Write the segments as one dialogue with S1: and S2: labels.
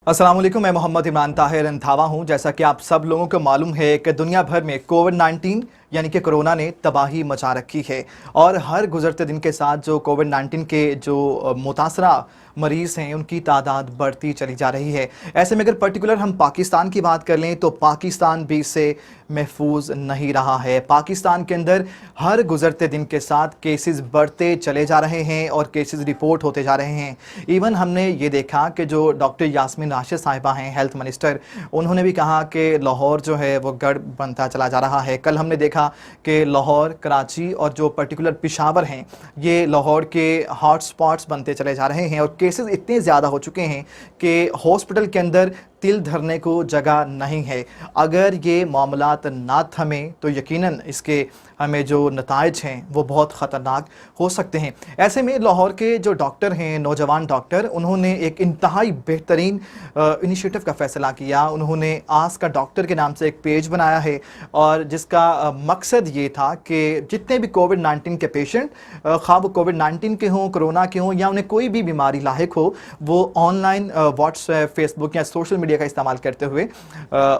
S1: अस्सलाम वालेकुम, मैं मोहम्मद इमरान ताहिर अंधावा हूं। जैसा कि आप सब लोगों को मालूम है कि दुनिया भर में कोविड-19 यानी कि कोरोना ने तबाही मचा रखी है और हर गुजरते दिन के साथ जो कोविड-19 के जो मुतासरा मरीज़ हैं उनकी तादाद बढ़ती चली जा रही है। ऐसे में अगर पर्टिकुलर हम पाकिस्तान की बात कर लें तो पाकिस्तान भी इससे महफूज नहीं रहा है। पाकिस्तान के अंदर हर गुजरते दिन के साथ केसेस बढ़ते चले जा रहे हैं और केसेस रिपोर्ट होते जा रहे हैं। इवन हमने ये देखा कि जो डॉक्टर यास्मीन राशिद साहिबा हैं, हेल्थ मिनिस्टर, उन्होंने भी कहा कि लाहौर जो है वो गढ़ बनता चला जा रहा है। कल हमने देखा कि लाहौर, कराची और जो पर्टिकुलर पेशावर हैं ये लाहौर के हॉट स्पॉट्स बनते चले जा रहे हैं और केसेस इतने ज़्यादा हो चुके हैं कि हॉस्पिटल के अंदर तिल धरने को जगह नहीं है। अगर ये मामलात ना थमें तो यकीनन इसके हमें जो नताइज हैं वो बहुत ख़तरनाक हो सकते हैं। ऐसे में लाहौर के जो डॉक्टर हैं, नौजवान डॉक्टर, उन्होंने एक इंतहाई बेहतरीन इनिशिएटिव का फ़ैसला किया। उन्होंने आस्क अ डॉक्टर के नाम से एक पेज बनाया है और जिसका मकसद ये था कि जितने भी कोविड-19 के पेशेंट, ख़ास वो कोविड-19 के हों, कोरोना के हों या उन्हें कोई भी बीमारी लाहिक हो, वो ऑनलाइन व्हाट्सएप, फेसबुक या सोशल मीडिया का इस्तेमाल करते हुए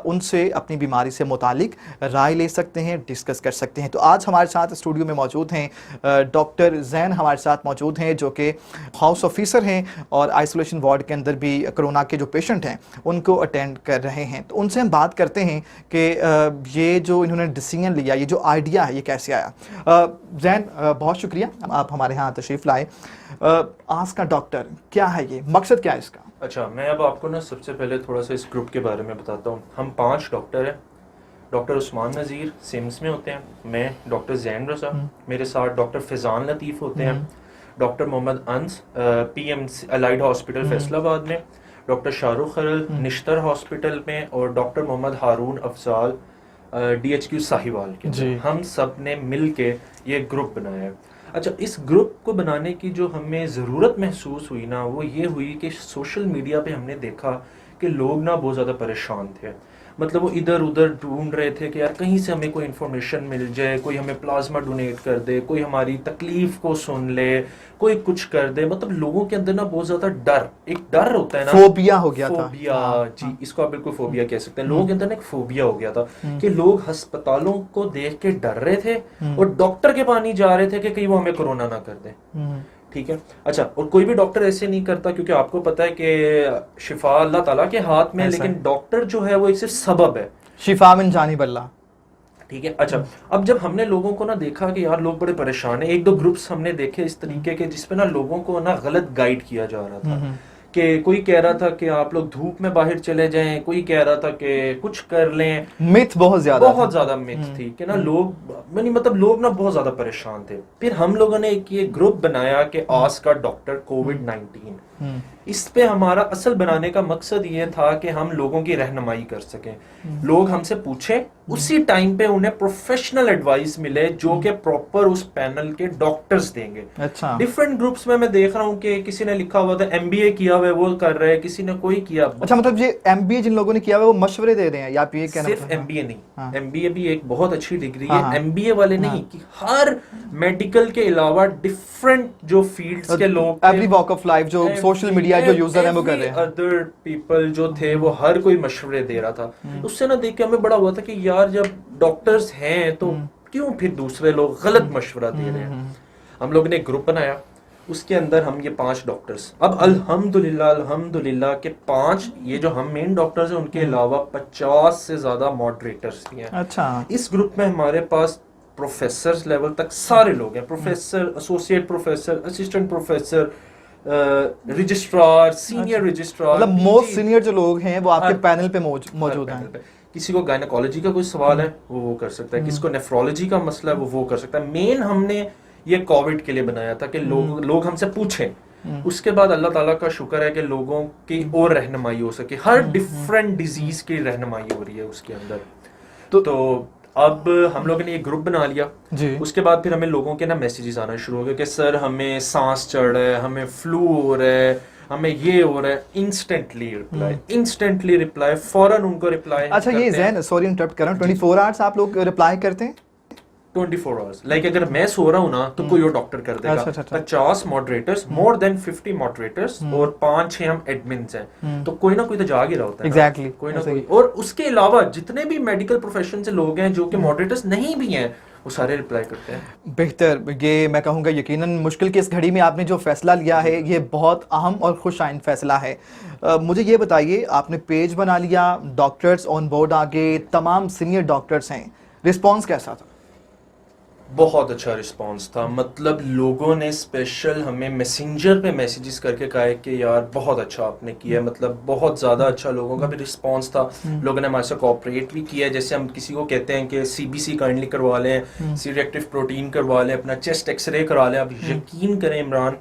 S1: उनसे अपनी बीमारी से मुतालिक राय ले सकते हैं, डिस्कस कर सकते हैं। तो आज हमारे साथ स्टूडियो में मौजूद हैं डॉक्टर जैन, हमारे साथ मौजूद हैं जो कि हाउस ऑफिसर हैं और आइसोलेशन वार्ड के अंदर भी कोरोना के जो पेशेंट हैं उनको अटेंड कर रहे हैं। तो उनसे हम बात करते हैं कि ये जो इन्होंने डिसीजन लिया, ये जो आइडिया है, ये कैसे आया। जैन, बहुत शुक्रिया आप हमारे यहाँ तशरीफ़ लाए। आस्क अ डॉक्टर क्या है, ये मकसद क्या है इसका?
S2: अच्छा, मैं अब आपको ना सबसे पहले थोड़ा सा इस ग्रुप के बारे में बताता हूँ। हम 5 डॉक्टर हैं। डॉक्टर उस्मान नज़ीर सिम्स में होते हैं, मैं डॉक्टर जैन रज़ा, मेरे साथ डॉक्टर फ़ैज़ान लतीफ़ होते हैं, डॉक्टर मोहम्मद अंस PMC अलाइड हॉस्पिटल फैसलाबाद में, डॉक्टर शाहरुख खरल निश्तर हॉस्पिटल में और डॉक्टर मोहम्मद हारून अफजाल DHQ साहिवाल के। हम सब ने मिल के ये ग्रुप बनाया है। अच्छा, इस ग्रुप को बनाने की जो हमें ज़रूरत महसूस हुई ना, वो ये हुई कि सोशल मीडिया पे हमने देखा कि लोग ना बहुत ज़्यादा परेशान थे। मतलब वो इधर उधर ढूंढ रहे थे कि यार कहीं से हमें कोई इन्फॉर्मेशन मिल जाए, कोई हमें प्लाज्मा डोनेट कर दे, कोई हमारी तकलीफ को सुन ले, कोई कुछ कर दे। मतलब लोगों के अंदर ना बहुत ज़्यादा डर, एक डर होता है ना,
S1: फोबिया हो गया था।
S2: फोबिया, जी, इसको आप बिल्कुल फोबिया कह सकते हैं। लोगों के अंदर ना एक फोबिया हो गया था कि लोग अस्पतालों को देख के डर रहे थे और डॉक्टर के पानी जा रहे थे कि कहीं वो हमें कोरोना ना कर दे। ठीक है। अच्छा, और कोई भी डॉक्टर ऐसे नहीं करता क्योंकि आपको पता है कि शिफा अल्लाह ताला के हाथ में है, लेकिन डॉक्टर जो है वो एक सिर्फ सबब है,
S1: शिफा मिन जानिबल्लाह।
S2: ठीक है। अच्छा, अब जब हमने लोगों को ना देखा कि यार लोग बड़े परेशान हैं, 1-2 ग्रुप्स हमने देखे इस तरीके के जिसपे ना लोगों को ना गलत गाइड किया जा रहा था कि कोई कह रहा था कि आप लोग धूप में बाहर चले जाएं, कोई कह रहा था कि कुछ कर लें।
S1: मिथ बहुत ज्यादा
S2: मिथ थी कि ना लोग मतलब लोग ना बहुत ज्यादा परेशान थे। फिर हम लोगों ने एक ये ग्रुप बनाया कि आस्क अ डॉक्टर कोविड-19। इस पे हमारा असल बनाने का मकसद ये था कि हम लोगों की रहनुमाई कर सकें, लोग हमसे पूछें, उसी टाइम पे उन्हें प्रोफेशनल एडवाइस मिले जो कि प्रॉपर उस पैनल के डॉक्टर्स देंगे।
S1: अच्छा,
S2: डिफरेंट ग्रुप्स में मैं देख रहा हूँ कि किसी ने लिखा हुआ था MBA किया हुआ है वो कर रहे हैं, किसी ने कोई किया।
S1: अच्छा, मतलब ये MBA जिन लोगों ने किया हुआ है वो मशवरे दे रहे हैं या ये कहना?
S2: सिर्फ MBA नहीं, MBA भी एक बहुत अच्छी डिग्री है। MBA वाले नहीं, कि हर मेडिकल के अलावा डिफरेंट जो फील्ड्स के लोग,
S1: एवरी वॉक ऑफ लाइफ, जो सोशल मीडिया जो यूजर है वो कर रहे हैं,
S2: अदर पीपल जो थे वो हर कोई मशवरे दे रहा था। उससे ना देख के हमें बड़ा हुआ था कि यार जब डॉक्टर्स हैं तो क्यों फिर दूसरे लोग गलत मशवरा दे रहे हैं। हम लोग ने एक ग्रुप बनाया, उसके अंदर हम ये 5 डॉक्टर्स, अब अल्हम्दुलिल्लाह के 5 ये जो हम मेन डॉक्टर्स हैं उनके अलावा 50 से ज्यादा मॉडरेटर्स भी हैं।
S1: अच्छा,
S2: इस ग्रुप में हमारे पास प्रोफेसर लेवल तक सारे लोग हैं, professor, associate professor, assistant professor, registrar, senior registrar,
S1: मतलब मोस्ट सीनियर जो लोग हैं वो आपके पैनल पे मौजूद हैं।
S2: किसी को गायनेकोलॉजी का कोई सवाल है वो कर सकता है, किसी को नेफ्रोलॉजी का मसला है वो कर सकता है। मेन हमने ये कोविड के लिए बनाया था कि लोग हमसे पूछें, उसके बाद अल्लाह ताला का शुक्र है कि लोगों की और रहनुमाई हो सके, हर डिफरेंट डिजीज की रहनुमाई हो रही है उसके अंदर। तो अब हम लोगों ने ये ग्रुप बना लिया जी। उसके बाद फिर हमें लोगों के ना मैसेजेस आना शुरू हो गए कि सर हमें सांस चढ़ रहा है, हमें फ्लू हो रहा है, हमें ये हो रहा है। इंस्टेंटली रिप्लाई फौरन उनको रिप्लाई।
S1: अच्छा, ये जैन, सॉरी इंटरप्ट कर रहा हूँ, 24 आवर्स आप लोग रिप्लाई करते हैं?
S2: 24 आवर्स। लाइक अगर मैं सो रहा हूँ ना तो कोई और डॉक्टर कर देगा।
S1: अच्छा, अच्छा।
S2: 50 मॉडरेटर्स, मोर देन 50 मॉडरेटर्स और 5-6 हम एडमिन्स हैं, तो कोई ना कोई तो जाग ही रहा होता है।
S1: Exactly,
S2: कोई ना
S1: ऐसे
S2: कोई।
S1: ही।
S2: और उसके अलावा जितने भी मेडिकल प्रोफेशन से लोग हैं जो कि मॉडरेटर्स नहीं भी हैं, वो सारे रिप्लाई करते हैं।
S1: बेहतर, ये मैं कहूँगा यकीनन मुश्किल की इस घड़ी में आपने जो फैसला लिया है ये बहुत अहम और खुश आइंद फैसला है। मुझे ये बताइए, आपने पेज बना लिया, डॉक्टर्स ऑन बोर्ड आ गए, तमाम सीनियर डॉक्टर्स हैं, रिस्पॉन्स कैसा था?
S2: बहुत अच्छा रिस्पांस था। मतलब लोगों ने स्पेशल हमें मैसेंजर पे मैसेजेस करके कहा है कि यार बहुत अच्छा आपने किया है। मतलब बहुत ज़्यादा अच्छा लोगों का भी रिस्पांस था। लोगों ने हमारे साथ कोऑपरेट भी किया है। जैसे हम किसी को कहते हैं कि सीबीसी काइंडली करवा लें, सी रिएक्टिव प्रोटीन करवा लें, अपना चेस्ट एक्सरे करा लें, आप यकीन करें इमरान,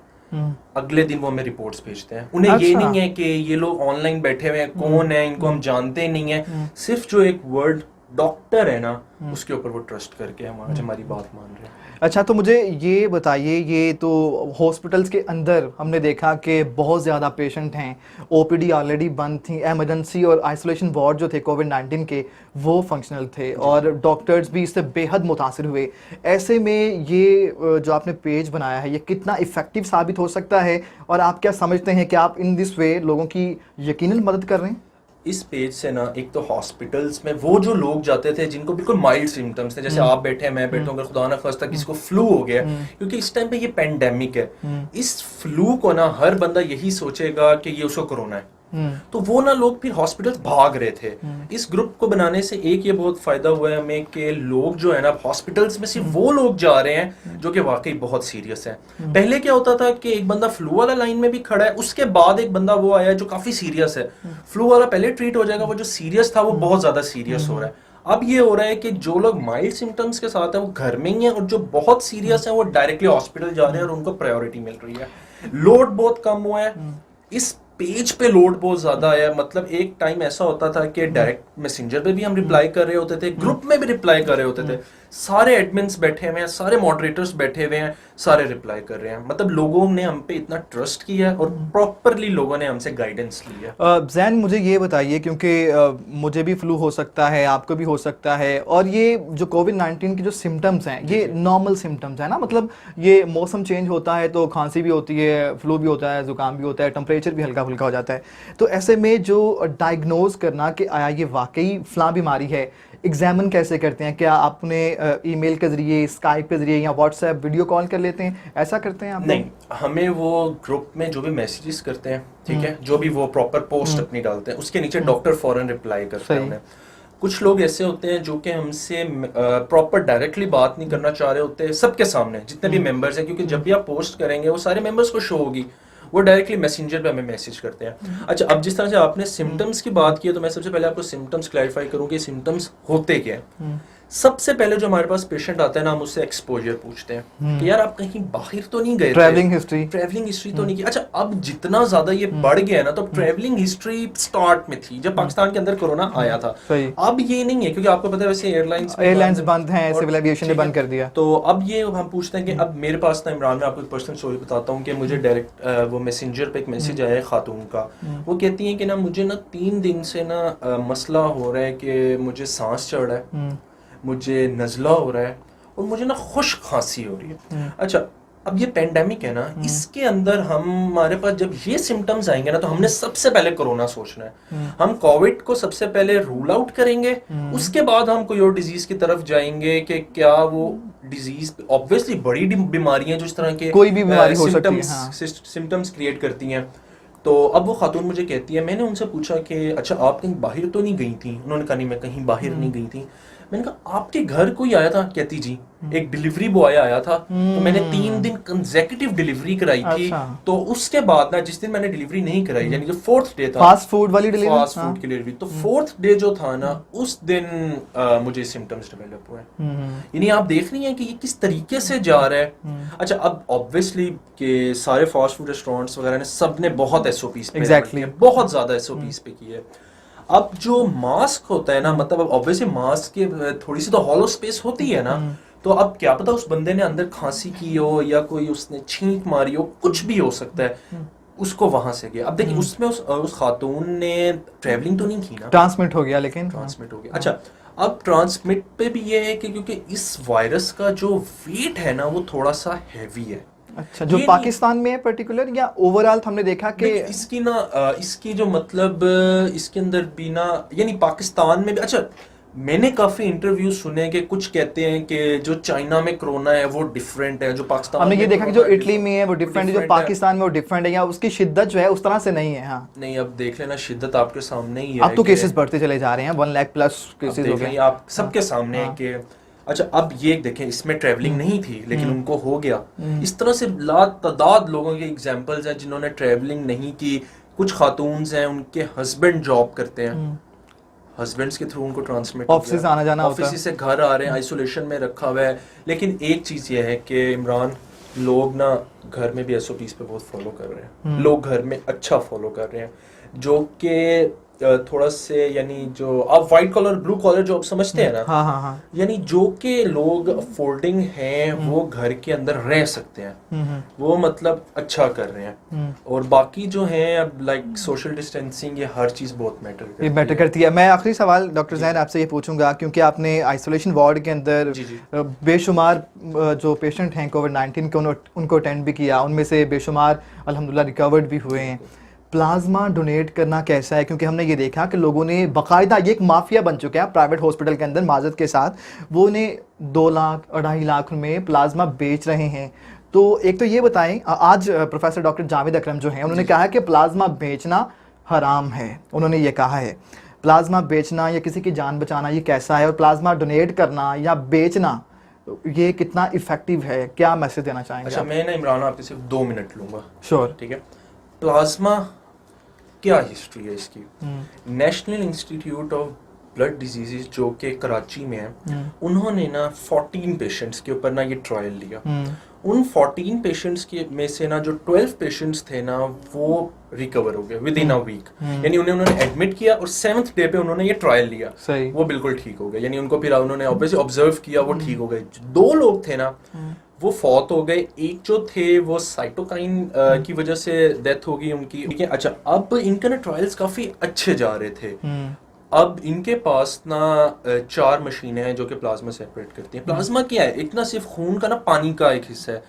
S2: अगले दिन वो हमें रिपोर्ट्स भेजते हैं। उन्हें ये
S1: अच्छा।
S2: नहीं है कि ये लोग ऑनलाइन बैठे हुए हैं, कौन है, इनको हम जानते नहीं है। सिर्फ जो एक वर्ड डॉक्टर है ना, उसके ऊपर वो ट्रस्ट करके हम आज हमारी बात मान रहे हैं।
S1: अच्छा, तो मुझे ये बताइए, ये तो हॉस्पिटल्स के अंदर हमने देखा कि बहुत ज़्यादा पेशेंट हैं, ओपीडी ऑलरेडी बंद थी, इमरजेंसी और आइसोलेशन वार्ड जो थे कोविड-19 के वो फंक्शनल थे और डॉक्टर्स भी इससे बेहद मुतासिर हुए। ऐसे में ये जो आपने पेज बनाया है ये कितना इफ़ेक्टिव साबित हो सकता है और आप क्या समझते हैं कि आप इन दिस वे लोगों की यकीनन मदद कर रहे हैं?
S2: इस पेज से ना, एक तो हॉस्पिटल्स में वो जो लोग जाते थे जिनको बिल्कुल माइल्ड सिम्टम्स थे, जैसे आप बैठे हैं, मैं बैठा हूँ, अगर खुदा ना खास्ता किसी को फ्लू हो गया, क्योंकि इस टाइम पे ये पेंडेमिक है, इस फ्लू को ना हर बंदा यही सोचेगा कि ये उसको कोरोना है, तो वो ना लोग फिर हॉस्पिटल भाग रहे थे। इस ग्रुप को बनाने से एक ये बहुत फायदा हुआ है हमें कि लोग जो है ना हॉस्पिटल्स में सिर्फ वो लोग जा रहे हैं जो कि वाकई बहुत सीरियस है। पहले क्या होता था कि एक बंदा फ्लू वाला लाइन में भी खड़ा है, उसके बाद एक बंदा वो आया जो काफी सीरियस है, फ्लू वाला पहले ट्रीट हो जाएगा, वो जो सीरियस था वो बहुत ज्यादा सीरियस हो रहा है। अब ये हो रहा है कि जो लोग माइल्ड सिम्टम्स के साथ हैं वो घर में ही हैं, और जो बहुत सीरियस हैं वो डायरेक्टली हॉस्पिटल जा रहे हैं और उनको प्रायोरिटी मिल रही है। लोड बहुत कम हुआ है, इस पेज पे लोड बहुत ज्यादा आया। मतलब एक टाइम ऐसा होता था कि डायरेक्ट मैसेंजर पे भी हम रिप्लाई कर रहे होते थे, ग्रुप में भी रिप्लाई कर रहे होते थे, सारे एडमिन्स बैठे हुए हैं, सारे मॉडरेटर्स बैठे हुए हैं, सारे रिप्लाई कर रहे हैं। मतलब लोगों ने हम पे इतना ट्रस्ट किया और प्रॉपरली लोगों ने हमसे गाइडेंस लिया।
S1: जैन, मुझे ये बताइए, क्योंकि मुझे भी फ्लू हो सकता है, आपको भी हो सकता है, और ये जो कोविड-19 के जो सिम्टम्स हैं ये नॉर्मल सिम्टम्स है ना, मतलब ये मौसम चेंज होता है तो खांसी भी होती है, फ्लू भी होता है, जुकाम भी होता है, टेम्परेचर भी हल्का फुल्का हो जाता है। तो ऐसे में जो डायग्नोज करना कि आया ये वाकई फ्ला बीमारी है, एग्जामिन कैसे करते हैं? क्या आपने ईमेल के जरिए, स्काइप के जरिए या व्हाट्सएप वीडियो कॉल कर लेते हैं, ऐसा करते हैं आप?
S2: नहीं, हमें वो ग्रुप में जो भी मैसेजेस करते हैं, ठीक है, जो भी वो प्रॉपर पोस्ट अपनी डालते हैं, उसके नीचे डॉक्टर फौरन रिप्लाई करते हैं उन्हें। कुछ लोग ऐसे होते हैं जो कि हमसे प्रॉपर डायरेक्टली बात नहीं करना चाह रहे होते सबके सामने, जितने भी मेंबर्स हैं, क्योंकि जब भी आप पोस्ट करेंगे वो सारे मेंबर्स को शो होगी, वो डायरेक्टली मैसेंजर पे हमें मैसेज करते हैं। अच्छा, अब जिस तरह से आपने सिम्टम्स की बात की है, तो मैं सबसे पहले आपको सिम्टम्स क्लैरिफाई करूँ कि सिम्टम्स होते क्या हैं। सबसे पहले जो हमारे पास पेशेंट आता है ना, हम उससे एक्सपोजर पूछते हैं कि यार आप कहीं बाहर तो नहीं गए,
S1: ट्रैवलिंग हिस्ट्री
S2: तो नहीं की। अच्छा, अब जितना ज्यादा ये बढ़ गया है ना, तो ट्रैवलिंग हिस्ट्री स्टार्ट में थी जब पाकिस्तान के अंदर कोरोना आया था। अब ये नहीं है, क्योंकि आपको पता है वैसे एयरलाइंस
S1: बंद हैं, सिविल एविएशन ने बंद कर दिया।
S2: तो अब ये हम पूछते हैं कि अब मेरे पास ना, इमरान, मैं आपको एक पर्सनल स्टोरी बताता हूँ कि मुझे डायरेक्ट वो मैसेंजर पे एक मैसेज आया है खातून का। वो कहती है कि ना मुझे ना 3 दिन से ना मसला हो रहा है कि मुझे सांस चढ़ रहा है, मुझे नज़ला हो रहा है और मुझे ना खुश खांसी हो रही है। अच्छा, अब ये पेंडेमिक है ना, इसके अंदर हमारे पास जब ये सिम्टम्स आएंगे ना, तो हमने सबसे पहले कोरोना सोचना है। हम कोविड को सबसे पहले रूल आउट करेंगे, उसके बाद हम कोई और डिजीज की तरफ जाएंगे कि क्या वो डिजीज, ऑब्वियसली बड़ी बीमारियां जो इस तरह के
S1: कोई भी बीमारी हो सकती है,
S2: सिम्टम्स क्रिएट करती हैं। तो अब वो खातून मुझे कहती है, मैंने उनसे पूछा कि अच्छा आप कहीं बाहर तो नहीं गई थी? उन्होंने कहा नहीं, मैं कहीं बाहर नहीं गई थी। मैंने कहा आपके घर कोई आया था? कहती जी एक डिलीवरी बॉय आया था, तो मैंने 3 दिन कंसेक्यूटिव डिलीवरी कराई थी। तो उसके बाद ना, जिस दिन मैंने डिलीवरी नहीं कराई, यानी जो 4th डे था,
S1: फास्ट फूड वाली डिलीवरी,
S2: फास्ट फूड की डिलीवरी, तो 4th डे जो था ना, उस दिन मुझे सिम्टम्स डेवलप हुए। यानी आप देख रही हैं कि ये किस तरीके से जा रहा है। अच्छा, अब ऑब्वियसली के सारे फास्ट फूड रेस्टोरेंट्स वगैरह ने सब ने बहुत SOPs पे बहुत ज्यादा SOPs पे की है। अब जो मास्क होता है ना, मतलब अब ऑब्वियसली मास्क के थोड़ी सी तो हॉलो स्पेस होती है ना, तो अब क्या पता उस बंदे ने अंदर खांसी की हो या कोई उसने छींक मारी हो, कुछ भी हो सकता है, उसको वहां से गया। अब देखिए उसमें उस खातून ने ट्रैवलिंग तो नहीं की ना,
S1: ट्रांसमिट हो गया, लेकिन
S2: ट्रांसमिट हो गया। अच्छा, अब ट्रांसमिट पे भी ये है कि क्योंकि इस वायरस का जो वेट है ना वो थोड़ा सा हैवी है।
S1: अच्छा, जो
S2: ये
S1: पाकिस्तान में है पर्टिकुलर या ओवरऑल हमने देखा कि
S2: देखिए, इसकी ना इसकी जो मतलब इसके अंदर भी ना यानी पाकिस्तान में भी अच्छा मैंने काफी इंटरव्यू सुने कि कुछ कहते हैं कि जो चाइना में कोरोना है वो डिफरेंट है, जो पाकिस्तान
S1: हमने ये
S2: में
S1: देखा कि जो
S2: कोरोना
S1: इटली में है वो डिफरेंट है, जो
S2: different
S1: पाकिस्तान में वो डिफरेंट है, या उसकी शिद्दत जो है उस तरह से नहीं है। हाँ,
S2: नहीं, अब देख लेना शिद्दत आपके सामने ही है
S1: अब तो
S2: कि-
S1: केसेस बढ़ते चले जा रहे हैं, 1 लाख प्लस
S2: अब
S1: केसेस हो
S2: देख
S1: गए।
S2: लें आप सबके सामने है
S1: हाँ।
S2: कि अच्छा अब ये देखें इसमें ट्रैवलिंग नहीं थी लेकिन उनको हो गया।
S1: हम्म।
S2: इस तरह से लातादाद लोगों के एग्जांपल्स हैं जिन्होंने ट्रैवलिंग नहीं की। कुछ खातून्स हैं उनके हस्बैंड जॉब करते हैं, हस्बैंड्स के थ्रू उनको ट्रांसमिट
S1: ऑफिस से आना जाना होता है।
S2: ऑफिस से घर आ रहे हैं, आइसोलेशन में रखा हुआ है। लेकिन एक चीज़ ये है कि इमरान, लोग ना घर में भी एसओपीज पे बहुत फॉलो कर रहे हैं, लोग घर में अच्छा फॉलो कर रहे हैं, जो कि थोड़ा से यानी जो आप white collar blue collar job समझते हैं ना,
S1: हाँ हाँ हाँ।
S2: यानी जो कि लोग अफोर्डिंग हैं वो घर के अंदर रह सकते हैं, वो मतलब अच्छा कर रहे हैं। और बाकी जो हैं अब लाइक सोशल डिस्टेंसिंग, ये हर चीज़ बहुत मैटर करती
S1: ये
S2: है।
S1: मैटर करती है। मैं आखिरी सवाल डॉक्टर जैन आपसे ये पूछूंगा, क्योंकि आपने आइसोलेशन वार्ड के अंदर
S2: जी, जी।
S1: बेशुमार जो पेशेंट हैं कोविड-19 के उनको अटेंड भी किया, उनमें से बेशुमार अल्हम्दुलिल्लाह रिकवर्ड भी हुए हैं। प्लाज्मा डोनेट करना कैसा है, क्योंकि हमने ये देखा कि लोगों ने बाकायदा, ये एक माफिया बन चुके हैं प्राइवेट हॉस्पिटल के अंदर माजत के साथ, वो ने 2 लाख 2.5 लाख में प्लाज्मा बेच रहे हैं। तो एक तो ये बताएं, आज प्रोफेसर डॉक्टर जावेद अकरम जो हैं उन्होंने कहा है कि प्लाज्मा बेचना हराम है, उन्होंने ये कहा है। प्लाज्मा बेचना या किसी की जान बचाना ये कैसा है, और प्लाज्मा डोनेट करना या बेचना ये कितना इफेक्टिव है, क्या मैसेज देना चाहेंगे
S2: अच्छा,
S1: आप?
S2: मैं ना इमरान आपके सिर्फ 2 मिनट लूंगा।
S1: श्योर।
S2: ठीक है। प्लाज्मा क्या हिस्ट्री है इसकी? National institute of blood diseases जो कि कराची में है, उन्होंने ना 14 पेशेंट्स के ऊपर ना ये ट्रायल लिया। उन 14 पेशेंट्स के में से ना जो 12 पेशेंट्स थे ना वो रिकवर हो गए विद इन अ वीक। यानी उन्होंने एडमिट किया और 7th डे पे उन्होंने ये ट्रायल लिया,
S1: सही।
S2: वो बिल्कुल ठीक हो गए। यानी उनको फिर उन्होंने ऑब्वियसली ऑब्जर्व किया, वो ठीक हो गए। 2 लोग थे ना वो फौत हो गए। एक जो थे वो साइटोकाइन की वजह से डेथ हो गई उनकी। ठीक है। अच्छा, अब इनके ना ट्रायल्स काफी अच्छे जा रहे थे। अब इनके पास ना 4 मशीनें हैं जो कि प्लाज्मा सेपरेट करती हैं। प्लाज्मा क्या है? इतना सिर्फ खून का ना पानी का एक हिस्सा है।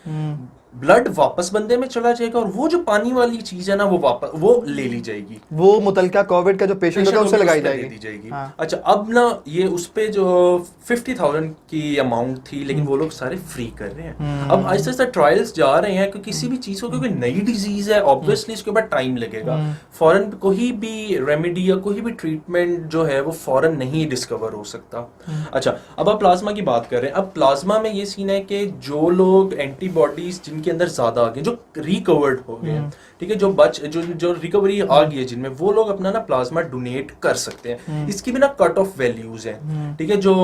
S2: ब्लड वापस बंदे में चला जाएगा और वो जो पानी वाली चीज है ना वो वापस वो ले ली जाएगी,
S1: वो मुतलका कोविड का जो पेशेंट होगा उससे लगाई
S2: दे
S1: जाएगी।
S2: दी जाएगी।
S1: हाँ।
S2: अच्छा, अब ना ये उस पे जो 50,000 की अमाउंट थी, लेकिन वो लोग सारे फ्री कर रहे हैं। अब ऐसे ऐसे ट्रायल्स जा रहे हैं कि किसी भी चीज को, क्योंकि नई डिजीज है ऑब्वियसली इसके ऊपर टाइम लगेगा। फौरन कोई भी रेमेडी या कोई भी ट्रीटमेंट जो है वो फौरन नहीं डिस्कवर हो सकता। अच्छा, अब आप प्लाज्मा की बात कर रहे हैं। अब प्लाज्मा में ये सीन है कि जो लोग एंटीबॉडीज जिनके अंदर ज्यादा आ गए, जो रिकवर्ड हो गए, ठीक है, जो रिकवरी आ गई है जिनमें, वो लोग अपना ना प्लाज्मा डोनेट कर सकते हैं। इसकी भी ना कट ऑफ वैल्यूज हैं। ठीक है, जो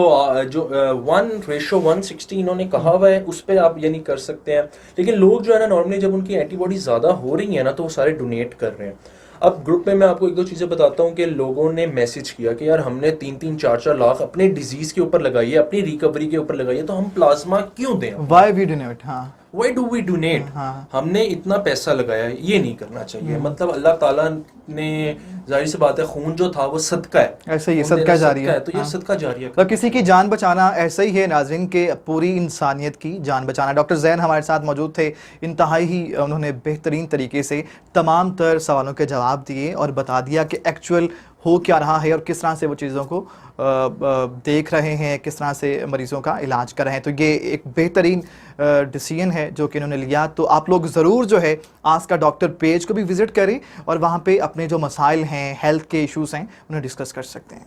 S2: 1:160 इन्होंने कहा हुआ है, उस पर आप यानी कर सकते हैं। लेकिन लोग जो है ना नॉर्मली जब उनकी एंटीबॉडी ज्यादा हो रही है ना तो वो सारे डोनेट कर रहे हैं। अब ग्रुप में मैं आपको 1-2 चीजें बताता हूँ कि लोगों ने मैसेज किया कि यार हमने 3-3, 4-4 लाख अपने डिजीज के ऊपर लगाई है, अपनी रिकवरी के ऊपर लगाई है, तो हम प्लाज्मा क्यों दें?
S1: Why we donate? हाँ,
S2: Why do we donate?
S1: हाँ।
S2: हमने इतना पैसा लगाया है, ये नहीं करना चाहिए। मतलब अल्लाह ताला ने, जाहिर सी बात है, खून जो था वो सदका है,
S1: ऐसे ही
S2: खून
S1: सदका
S2: देना
S1: जारी है।
S2: तो ये
S1: हाँ।
S2: सदका जारी है।
S1: तो किसी की जान बचाना ऐसा ही है नाज़रीन, के पूरी इंसानियत की जान बचाना। डॉक्टर जैन हमारे साथ मौजूद थे, इंतहाई ही उन्होंने बेहतरीन तरीके से तमाम तर सवालों के जवाब दिए और बता दिया कि एक्चुअल हो क्या रहा है और किस तरह से वो चीज़ों को देख रहे हैं, किस तरह से मरीज़ों का इलाज कर रहे हैं। तो ये एक बेहतरीन डिसीजन है जो कि इन्होंने लिया। तो आप लोग ज़रूर जो है आस्क का डॉक्टर पेज को भी विज़िट करें और वहाँ पे अपने जो मसाइल हैं, हेल्थ के इश्यूज़ हैं, उन्हें डिस्कस कर सकते हैं।